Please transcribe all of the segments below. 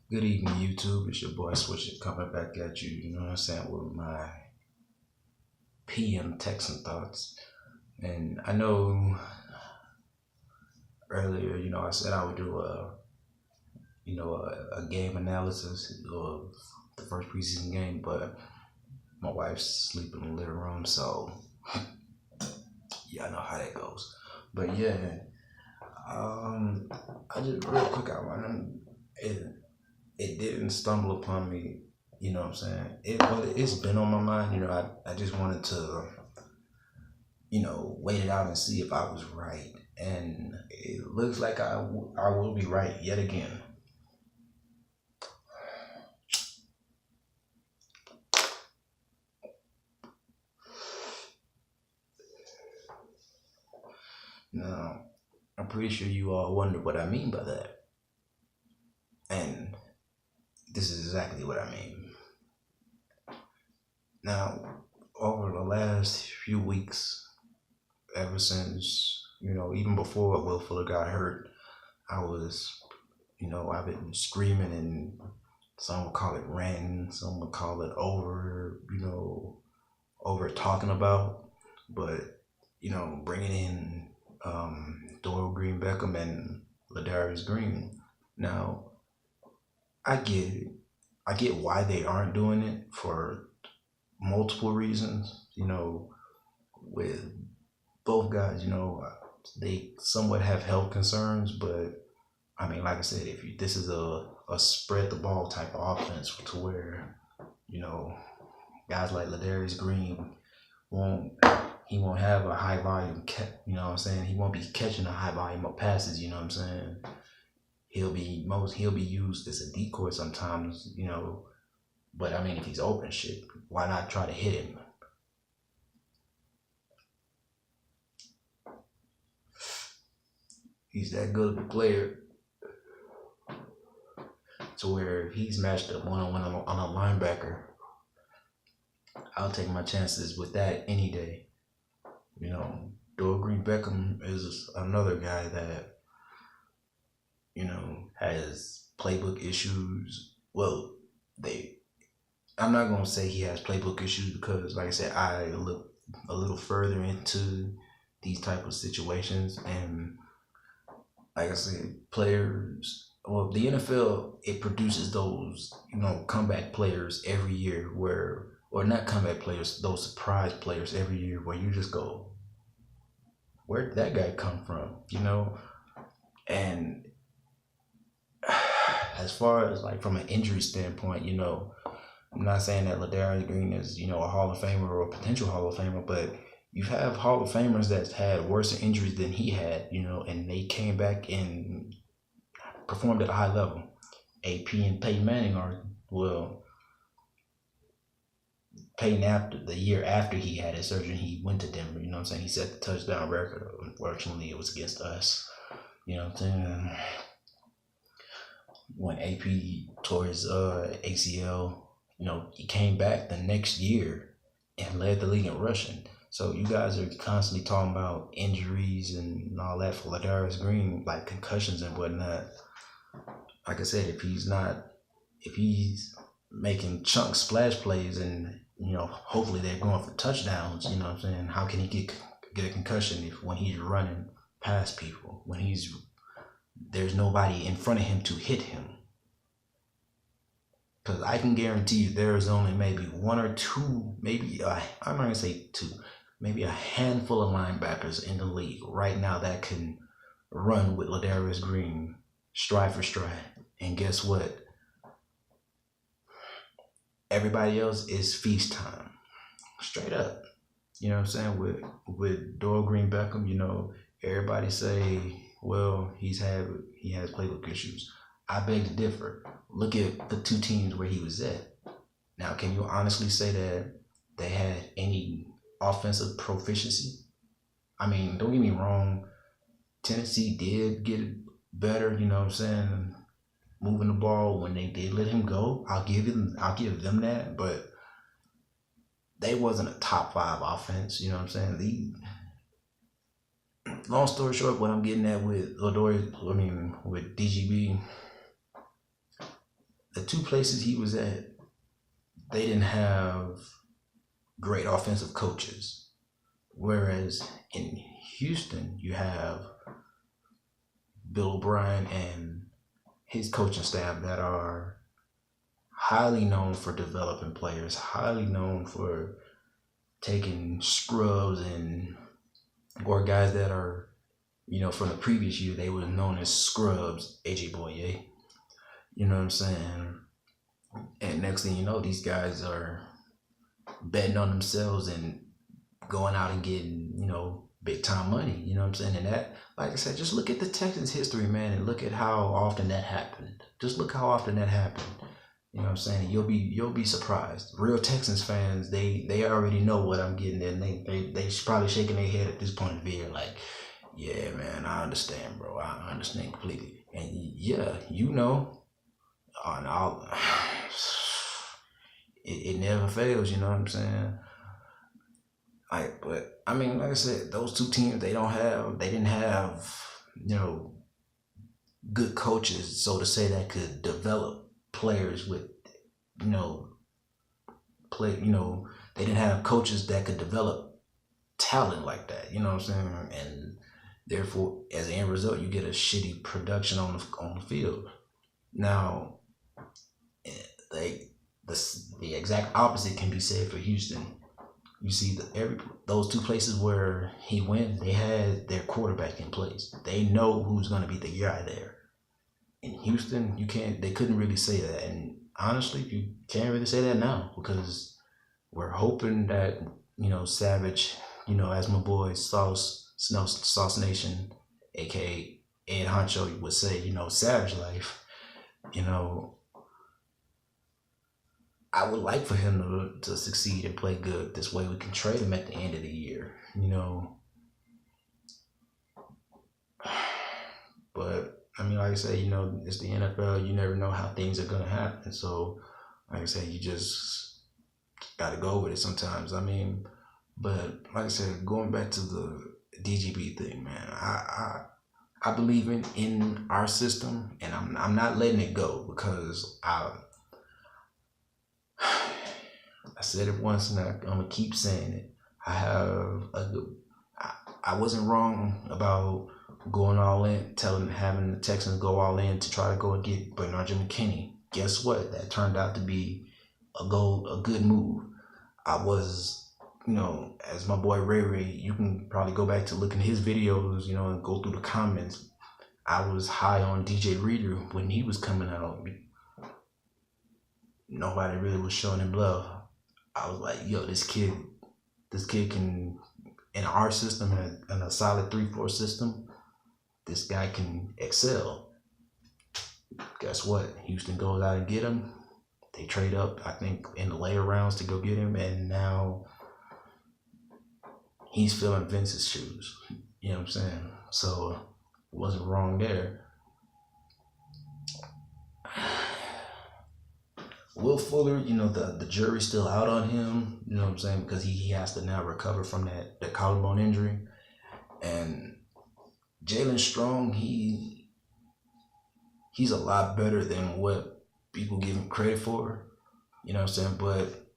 Good evening, YouTube. It's your boy Swisher coming back at you, you know what I'm saying, with my PM Texan thoughts. And I know earlier, I said I would do a game analysis of the first preseason game, but my wife's sleeping in the living room, so yeah, I know how that goes. But yeah, I just real quick, it, it didn't stumble upon me, you know what I'm saying? But it's been on my mind, I just wanted to wait it out and see if I was right. And it looks like I will be right yet again. Now, I'm pretty sure you all wonder what I mean by that. And this is exactly what I mean. Now, over the last few weeks, ever since, even before Will Fuller got hurt, I was, I've been screaming, and some would call it ranting, some would call it over talking about, but bringing in Doyle Green Beckham and Ladarius Green. Now, I get it. I get why they aren't doing it for multiple reasons. With both guys, they somewhat have health concerns, but I mean, like I said, if this is a spread the ball type of offense to where you know guys like Ladarius Green won't he won't have a high volume, you know what I'm saying? He won't be catching a high volume of passes, you know what I'm saying? He'll be used as a decoy sometimes, but I mean, if he's open, shit, why not try to hit him? He's that good of a player to where if he's matched up one on one on a linebacker, I'll take my chances with that any day. Doyle Green Beckham is another guy that has playbook issues. Well, they I'm not gonna say he has playbook issues because, like I said, I look a little further into these type of situations, and like I said, players. Well, the NFL, it produces those comeback players every year, or not comeback players, those surprise players every year, where you just go, where did that guy come from? And as far as like from an injury standpoint, I'm not saying that Ladarius Green is, a Hall of Famer or a potential Hall of Famer, but you have Hall of Famers that had worse injuries than he had, and they came back and performed at a high level. AP and Peyton Manning are, well, Peyton, after the year after he had his surgery, he went to Denver, you know what I'm saying? He set the touchdown record. Unfortunately, it was against us, you know what I'm saying? When AP tore his ACL, he came back the next year and led the league in rushing. So you guys are constantly talking about injuries and all that for Ladarius Green, like concussions and whatnot. Like I said, if he's making chunk splash plays and hopefully they're going for touchdowns, you know what I'm saying? How can he get a concussion if when he's running past people, when there's nobody in front of him to hit him? Because I can guarantee you there is only maybe one or two, I'm not going to say two, maybe a handful of linebackers in the league right now that can run with Ladarius Green stride for stride. And guess what? Everybody else is feast time. Straight up. You know what I'm saying? With Doyle Green Beckham, everybody say, well, he has playbook issues. I beg to differ. Look at the two teams where he was at. Now, can you honestly say that they had any offensive proficiency? I mean, don't get me wrong. Tennessee did get better, you know what I'm saying, moving the ball when they did let him go. I'll give them that, but they wasn't a top 5 offense, you know what I'm saying? Long story short, what I'm getting at with with DGB, the two places he was at, they didn't have great offensive coaches. Whereas in Houston, you have Bill O'Brien and his coaching staff that are highly known for developing players, highly known for taking scrubs and or guys that are, from the previous year, they were known as scrubs, AJ Boye. You know what I'm saying? And next thing you know, these guys are betting on themselves and going out and getting, big time money. You know what I'm saying? And that, like I said, just look at the Texans history, man, and look at how often that happened. Just look how often that happened. You know what I'm saying? You'll be surprised. Real Texans fans, they already know what I'm getting, and they probably shaking their head at this point of the year, like, yeah, man, I understand, bro. I understand completely. And yeah, and it never fails. You know what I'm saying? But I mean, like I said, those two teams, they didn't have, good coaches, so to say, that could develop players with, they didn't have coaches that could develop talent like that. You know what I'm saying? And therefore, as an end result, you get a shitty production on the field. Now, the exact opposite can be said for Houston. You see, those two places where he went, they had their quarterback in place. They know who's going to be the guy there. In Houston, they couldn't really say that. And honestly, you can't really say that now, because we're hoping that, Savage, as my boy Sauce Nation, aka Ed Honcho, would say, Savage life, I would like for him to succeed and play good. This way we can trade him at the end of the year, But, I mean, like I say, it's the NFL. You never know how things are going to happen. So, like I say, you just got to go with it sometimes. I mean, but like I said, going back to the DGB thing, man, I believe in our system, and I'm not letting it go, because I said it once, and I'm gonna keep saying it. I wasn't wrong about going all in, having the Texans go all in to try to go and get Bernard McKinney. Guess what? That turned out to be a good move. I was, as my boy Ray, you can probably go back to looking at his videos, and go through the comments. I was high on DJ Reader when he was coming out. Nobody really was showing him love. I was like, yo, this kid can, in our system, in a solid 3-4 system, this guy can excel. Guess what? Houston goes out and get him. They trade up, I think, in the later rounds to go get him, and now he's filling Vince's shoes. You know what I'm saying? So, wasn't wrong there. Will Fuller, the jury's still out on him, you know what I'm saying, because he has to now recover from that collarbone injury. And Jalen Strong, he's a lot better than what people give him credit for, you know what I'm saying, but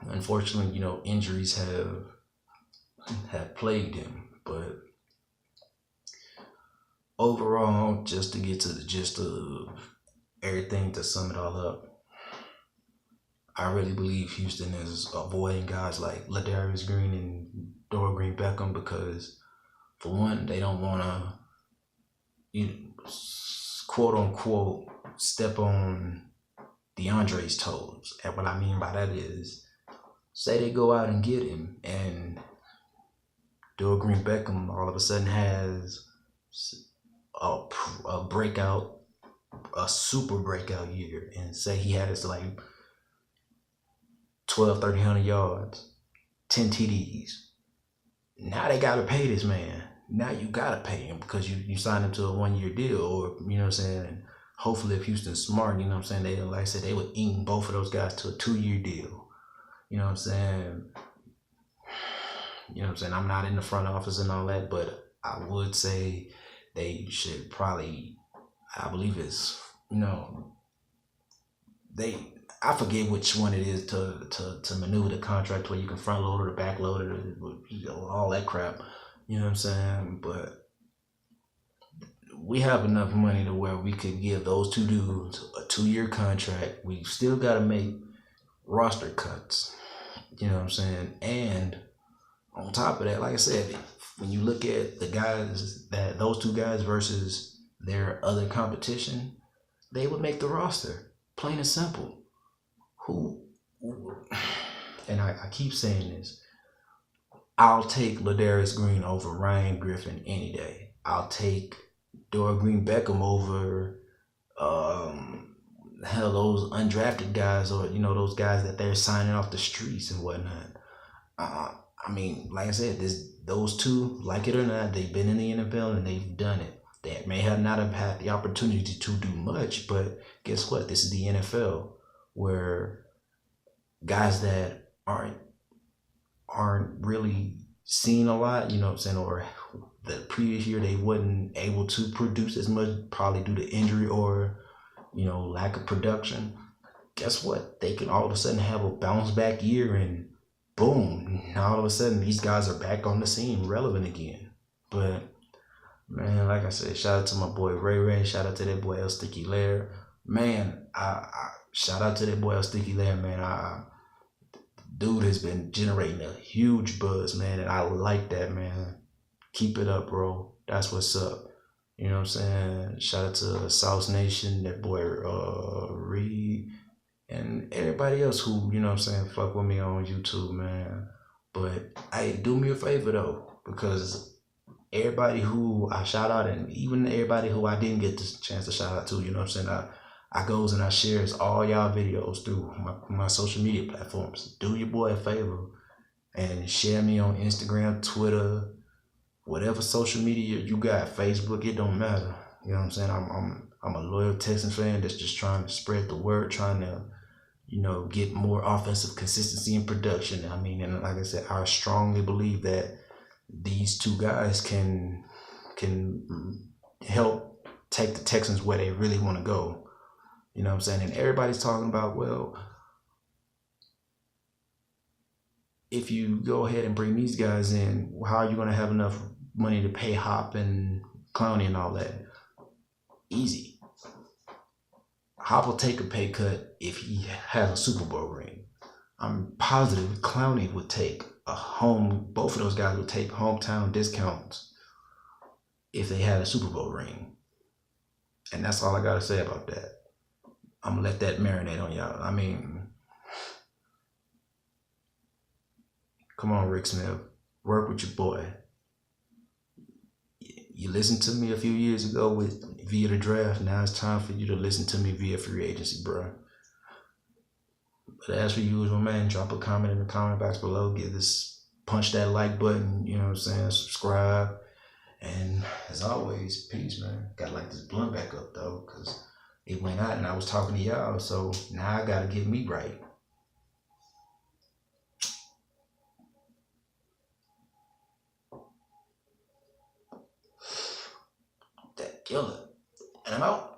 unfortunately, injuries have plagued him. But overall, just to get to the gist of everything, to sum it all up, I really believe Houston is avoiding guys like Ladarius Green and Dorian Beckham, because, for one, they don't want to, quote unquote, step on DeAndre's toes. And what I mean by that is, say they go out and get him, and Dorian Beckham all of a sudden has a breakout, a super breakout year, and say he has like 1,300 yards, 10 TDs. Now they got to pay this man. Now you got to pay him, because you signed him to a 1-year deal, or, you know what I'm saying? And hopefully, if Houston's smart, you know what I'm saying, they, like I said, they would ink both of those guys to a 2-year deal. You know what I'm saying? You know what I'm saying? I'm not in the front office and all that, but I would say they should probably, I believe it's, they I forget which one it is to maneuver the contract where you can front load it or back load it or all that crap. You know what I'm saying? But we have enough money to where we could give those two dudes a 2 year contract. We still got to make roster cuts. You know what I'm saying? And on top of that, like I said, when you look at the guys that those two guys versus their other competition, they would make the roster. Plain and simple. Who? And I keep saying this. I'll take Ladarius Green over Ryan Griffin any day. I'll take Dora Green Beckham over hell those undrafted guys, or those guys that they're signing off the streets and whatnot. I mean, like I said, those two, like it or not, they've been in the NFL and they've done it. They may have not have had the opportunity to do much, but guess what? This is the NFL, where guys that aren't really seen a lot, you know what I'm saying, or the previous year they wasn't able to produce as much, probably due to injury or lack of production. Guess what? They can all of a sudden have a bounce back year, and boom, now all of a sudden these guys are back on the scene, relevant again. But man, like I said, shout out to my boy Ray Ray. Shout out to that boy El Sticky Lair. Man, I shout out to that boy El Sticky Lair, man. Dude has been generating a huge buzz, man, and I like that, man. Keep it up, bro. That's what's up. You know what I'm saying? Shout out to South Nation, that boy Reed, and everybody else who, fuck with me on YouTube, man. But hey, do me a favor though, because everybody who I shout out, and even everybody who I didn't get the chance to shout out to, you know what I'm saying? I goes and I shares all y'all videos through my social media platforms. Do your boy a favor and share me on Instagram, Twitter, whatever social media you got, Facebook, it don't matter. You know what I'm saying? I'm a loyal Texans fan that's just trying to spread the word, trying to, get more offensive consistency and production. I mean, and like I said, I strongly believe that these two guys can help take the Texans where they really want to go. You know what I'm saying? And everybody's talking about, well, if you go ahead and bring these guys in, how are you going to have enough money to pay Hop and Clowney and all that? Easy. Hop will take a pay cut if he has a Super Bowl ring. I'm positive Clowney would take both of those guys would take hometown discounts if they had a Super Bowl ring. And that's all I got to say about that. I'm going to let that marinate on y'all. I mean, come on, Rick Smith. Work with your boy. You listened to me a few years ago via the draft. Now it's time for you to listen to me via free agency, bro. But as for usual, man, drop a comment in the comment box below. Punch that like button, you know what I'm saying? Subscribe. And as always, peace, man. Gotta light this blunt back up, though, because it went out and I was talking to y'all. So now I gotta get me right. That killer. And I'm out.